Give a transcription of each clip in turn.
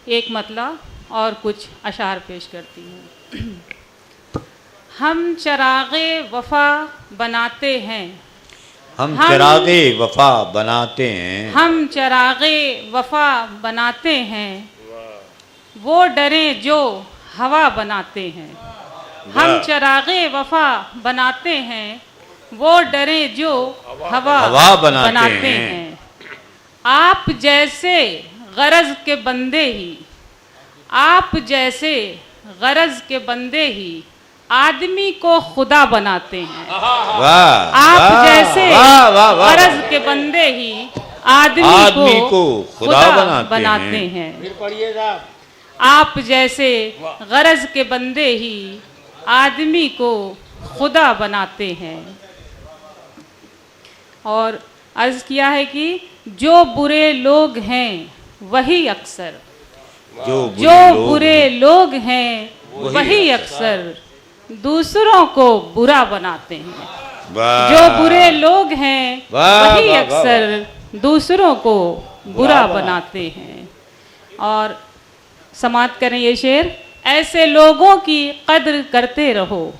एक मतला और कुछ अशार पेश करती हूँ। हम चरागे वफा बनाते हैं, हम चरागे वफा बनाते हैं, हम चरागे वफा बनाते हैं, वो डरे जो हवा बनाते हैं। हम चरागे वफा बनाते हैं, वो डरे जो हवा बनाते हैं। आप जैसे गरज के बंदे ही, आप जैसे गरज के बंदे ही आदमी को खुदा बनाते हैं। आप जैसे गरज के बंदे ही आदमी को खुदा बनाते हैं। आप जैसे गरज के बंदे ही आदमी को खुदा बनाते हैं। और अर्ज किया है कि जो बुरे लोग हैं वही अक्सर, जो बुरे लोग हैं वही अक्सर दूसरों को बुरा बनाते हैं। जो बुरे लोग हैं वही अक्सर दूसरों को बुरा बनाते हैं। और समाप्त करें ये शेर। ऐसे लोगों की कद्र करते रहो,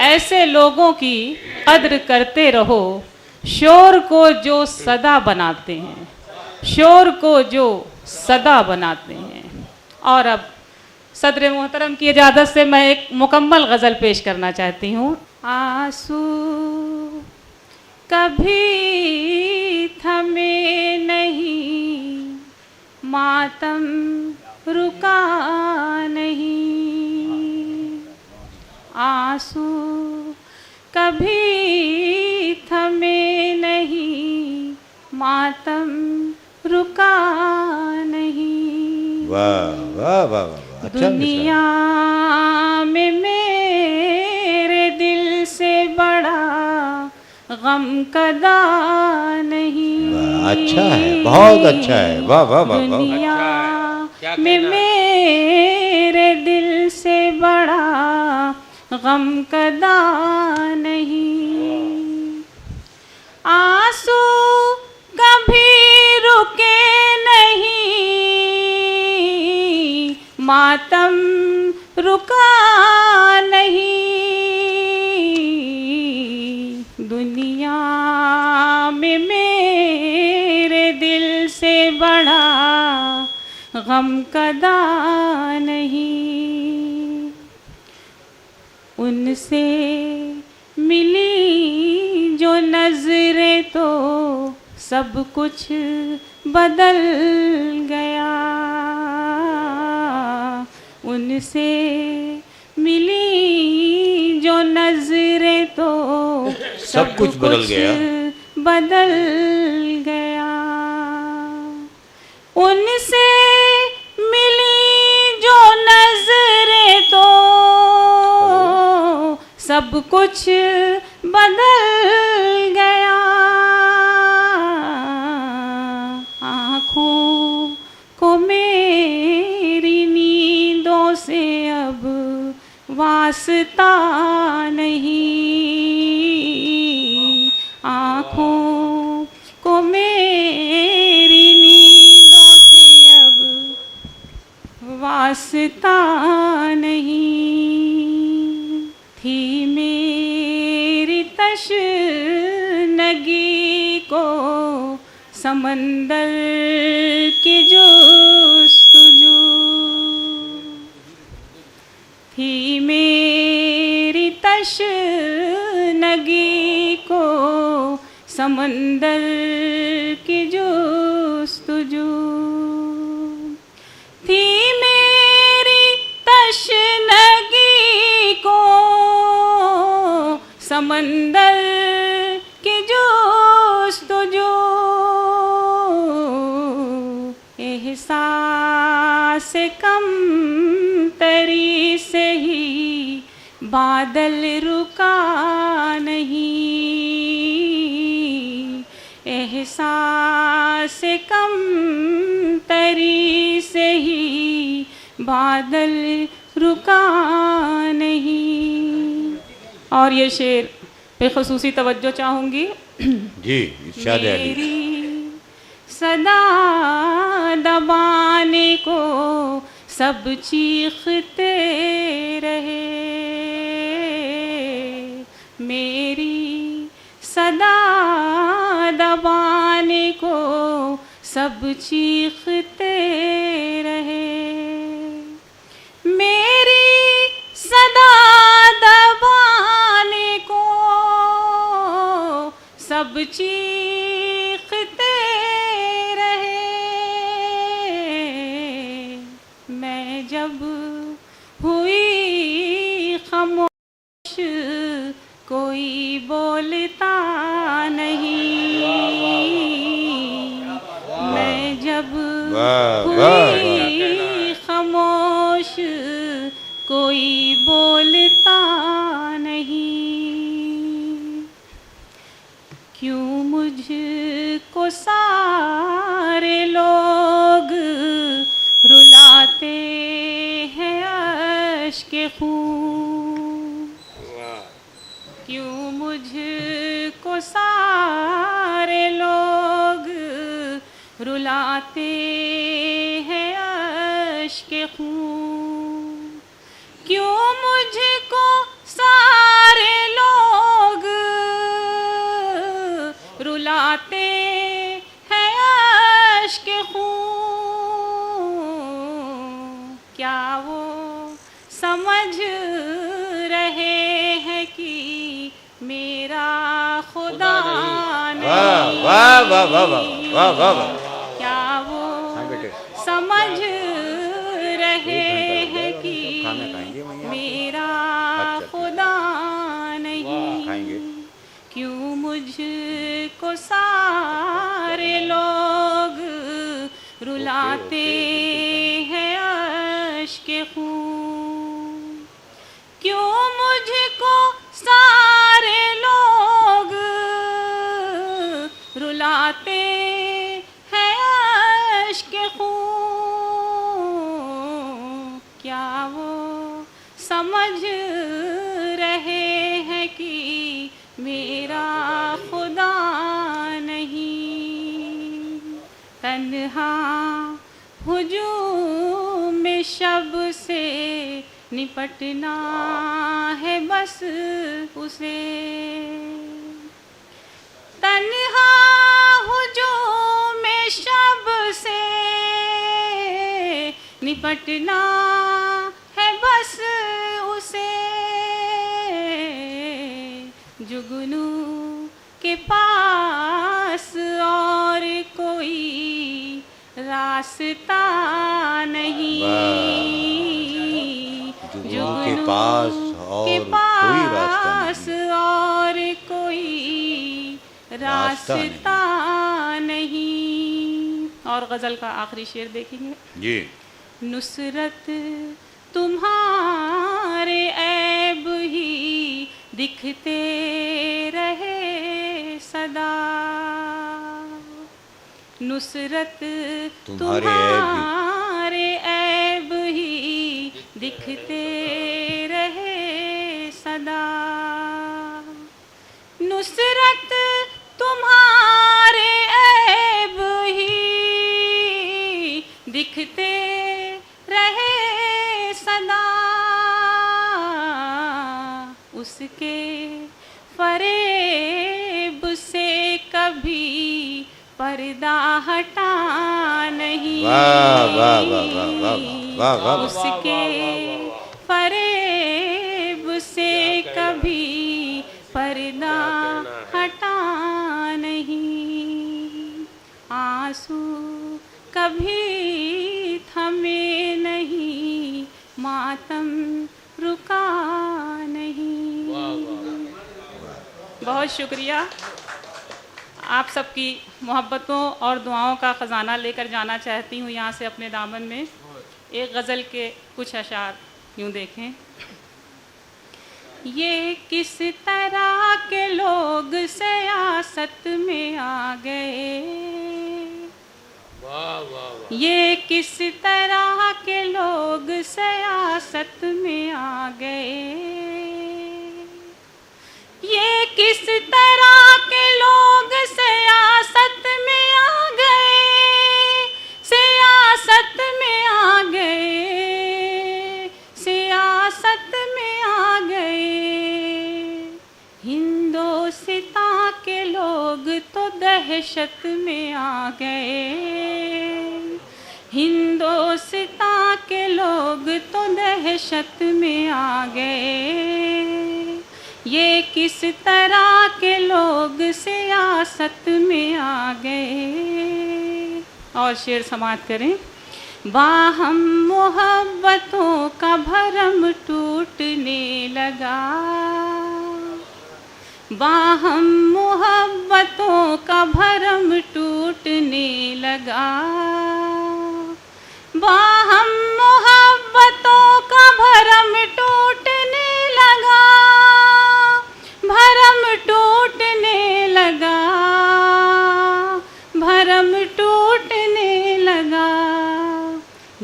ऐसे लोगों की कद्र करते रहो, शोर को जो सदा बनाते हैं, शोर को जो सदा बनाते हैं। और अब सदर मोहतरम की इजाज़त से मैं एक मुकम्मल गज़ल पेश करना चाहती हूँ। आंसू कभी थमे नहीं, मातम रुका नहीं, आंसू कभी थमे नहीं, मातम रुका नहीं। वाह वाह वाह वाह। दुनिया में मेरे दिल से बड़ा गम कदा नहीं। अच्छा है, बहुत अच्छा है। वाह वाह वाह। दुनिया में मेरे दिल से बड़ा गम कदा नहीं। आंसू कभी रुके नहीं, मातम रुका नहीं। दुनिया में मेरे दिल से बड़ा गम कदा नहीं। उनसे मिली जो नजरें तो सब कुछ बदल गया। उनसे मिली जो नजरें तो सब कुछ बदल गया, बदल गया। उनसे मिली जो नजरें तो सब कुछ बदल गया। आँखों को मेरी नींदों से अब वास्ता नहीं। आँखों को मेरी नींदों से अब वास्ता नहीं। थी मेरी तशनगी को समंदर की जुस्तजू। थी मेरी तशनगी को समंदर की जुस्तजू। थी मेरी तशनगी को समंदर की जुस्तजू। एहसास कम तरी से ही बादल रुका नहीं। एहसास कम तरी से ही बादल रुका नहीं। और ये शेर पे ख़ुसूसी तवज्जो चाहूँगी। जी, इरशाद है। मेरी सदा दबाने को सब चीखते रहे, मेरी सदा दबाने को सब चीखते रहे, मेरी सदा दबाने को सब चीखते रहे, मैं जब हुई खामोश कोई बोलता नहीं, मैं जब हुई खामोश कोई बोलता नहीं, क्यों मुझको सारे लोग रुलाते हैं अश्के खून, क्यों मुझको सारे लोग रुलाते हैं अश्के खून, क्यों मुझको सारे लोग रुलाते हैं अश्के खून, क्या वो समझ रहे हैं कि मेरा खुदा नहीं, वाह वाह वाह वाह वाह वाह वाह, क्या वो समझ रहे हैं कि मेरा खुदा नहीं, क्यों मुझको सारे लोग रुलाते हैं अश्के खून, क्यों मुझको सारे लोग रुलाते हैं अश्के खून, क्या वो समझ रहे हैं कि मेरा खुदा नहीं, तन्हा हुजूम में शब से निपटना है बस उसे, तन्हा हुजूम में शब से निपटना है बस उसे, जुगनू के पास और कोई रास्ता नहीं, जुगनू के पास और कोई रास्ता नहीं। और गज़ल का आखिरी शेर देखेंगे जी। नुसरत तुम्हारे ऐब ही दिखते रहे सदा, नुसरत तुम्हारे ऐब ही दिखते रहे सदा, नुसरत तुम्हारे ऐब ही दिखते रहे सदा, उसके फरेब से कभी पर्दा हटा नहीं, वाह वाह वाह वाह वाह वाह वाह, उसके फरेब से कभी पर्दा हटा नहीं, आंसू कभी थमे नहीं, मातम रुका नहीं। बहुत शुक्रिया। आप सबकी मोहब्बतों और दुआओं का ख़जाना लेकर जाना चाहती हूँ यहाँ से अपने दामन में। एक गज़ल के कुछ अशार यूँ देखें। ये किस तरह के लोग सियासत में आ गए, ये किस तरह के लोग सियासत में आ गए, किस तरह के लोग सियासत में आ गए, दहशत में आ गए। हिंदुस्तान के लोग तो दहशत में आ गए। ये किस तरह के लोग सियासत में आ गए। और शेर समाप्त करें। बाहम मोहब्बतों का भरम टूटने लगा। बाहम मोहब्बतों का भरम टूटने लगा। बाहम मोहब्बतों का भरम टूटने लगा। भरम टूटने लगा। भरम टूटने लगा।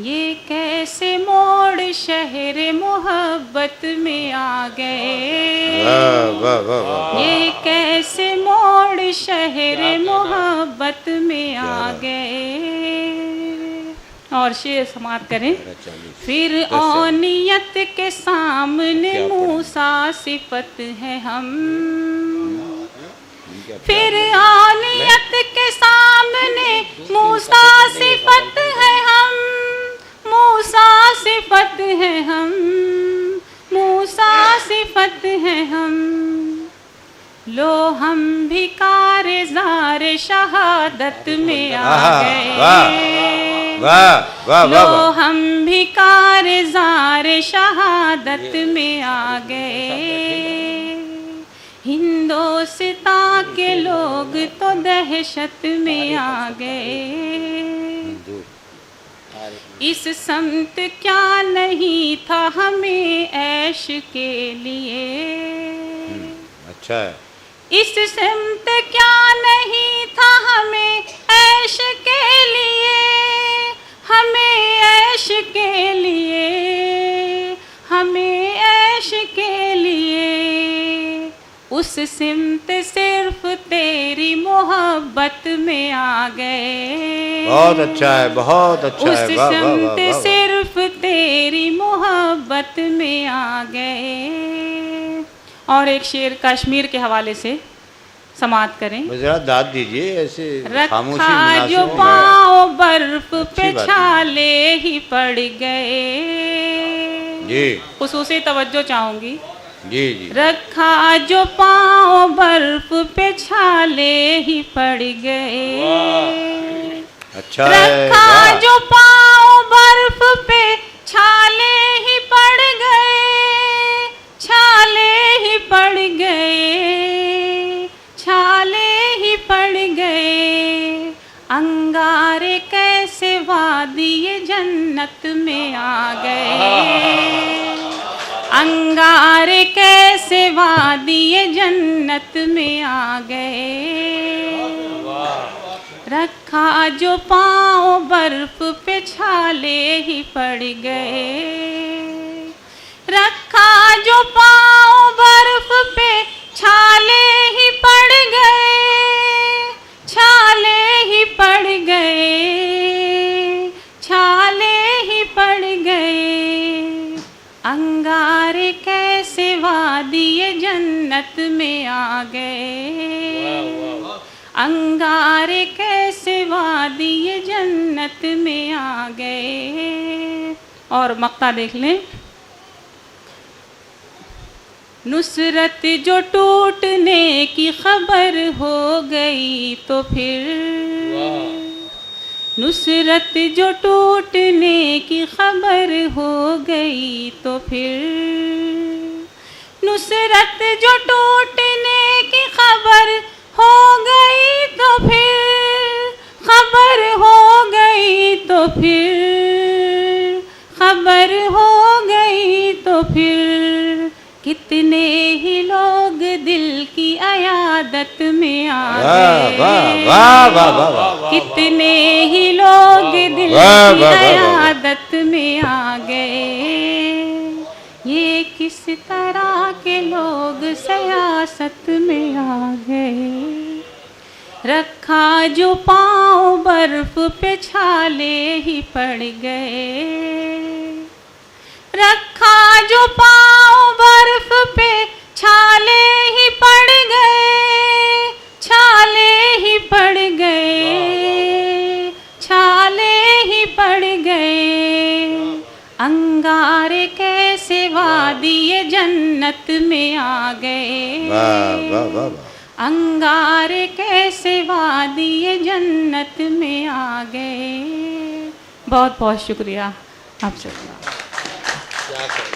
ये कैसे मोड़ शहर मोहब्बत में आ गए। वाह वाह वाह। ये कैसे मोड़ शहर मोहब्बत में आ गए। और शेर समाप्त करें। फिर औनियत के सामने मूसा सिफत है हम। फिर औनियत के सामने मूसा सिफत है हम। मूसा सिफत है हम। मूसा सिफत है हम। लो हम भी कार-ए-ज़ार शहादत में आ गए। वाह वाह लो हम भी कार-ए-ज़ार शहादत में आ गए। हिंदुस्तान के लोग तो दहशत में आ गए। इस समत क्या नहीं था हमें ऐश के लिए। अच्छा है। इस समत क्या नहीं था हमें ऐश के लिए। हमें ऐश के लिए। हमें ऐश के लिए। उस सिमत सिर्फ तेरी मोहब्बत में आ गए। बहुत अच्छा है, बहुत अच्छा है। उस वाह वाह वाह सिमत वाह। सिर्फ तेरी मोहब्बत में आ गए। और एक शेर कश्मीर के हवाले से समाप्त करें। जरा दाद दीजिए, ऐसे खामोशी रखा मुनासिब जो है। पाँव बर्फ पे बात है। छाले ही पड़ गए। जी खुसूसी तवज्जो चाहूंगी। जी जी। रखा जो पाँव बर्फ पे छाले ही पड़ गए। अच्छा है। रखा वाह। जो पाँव बर्फ पे छाले ही पड़ गए। छाले ही पड़ गए। छाले ही पड़ गए। अंगारे कैसे वादिये जन्नत में आ गए। अंगारे कैसे वादिये जन्नत में आ गए। रखा जो पाँव बर्फ पे छाले ही पड़ गए। रखा जो पाँव बर्फ पे छाले ही पड़ गए। छाले ही पड़ गए। छाले ही पड़ गए। अंगारे कैसे वादिये जन्नत में आ गए। अंगारे कैसे वादिये जन्नत में आ गए। और मक्ता देख लें। नुसरत जो टूटने की खबर हो गई तो फिर। नुसरत जो टूटने की खबर हो गई तो फिर। नुसरत जो टूटने की खबर हो गई तो फिर। खबर हो गई तो फिर। खबर हो गई तो फिर। कितने ही लोग दिल की अयादत में आ गए। वाह वाह वाह वाह। कितने ही लोग दिल की अयादत में आ गए। ये किस तरह के लोग सियासत में आ गए। रखा जो पाँव बर्फ पे छाले ही पड़ गए। रखा जो पाँव बर्फ पे छाले ही पड़ गए। छाले ही पड़ अंगारे कैसे वादिये जन्नत में आ गए। वाह वाह वाह वाह। अंगारे कैसे वादिये जन्नत में आ गए। बहुत बहुत शुक्रिया आप सबका।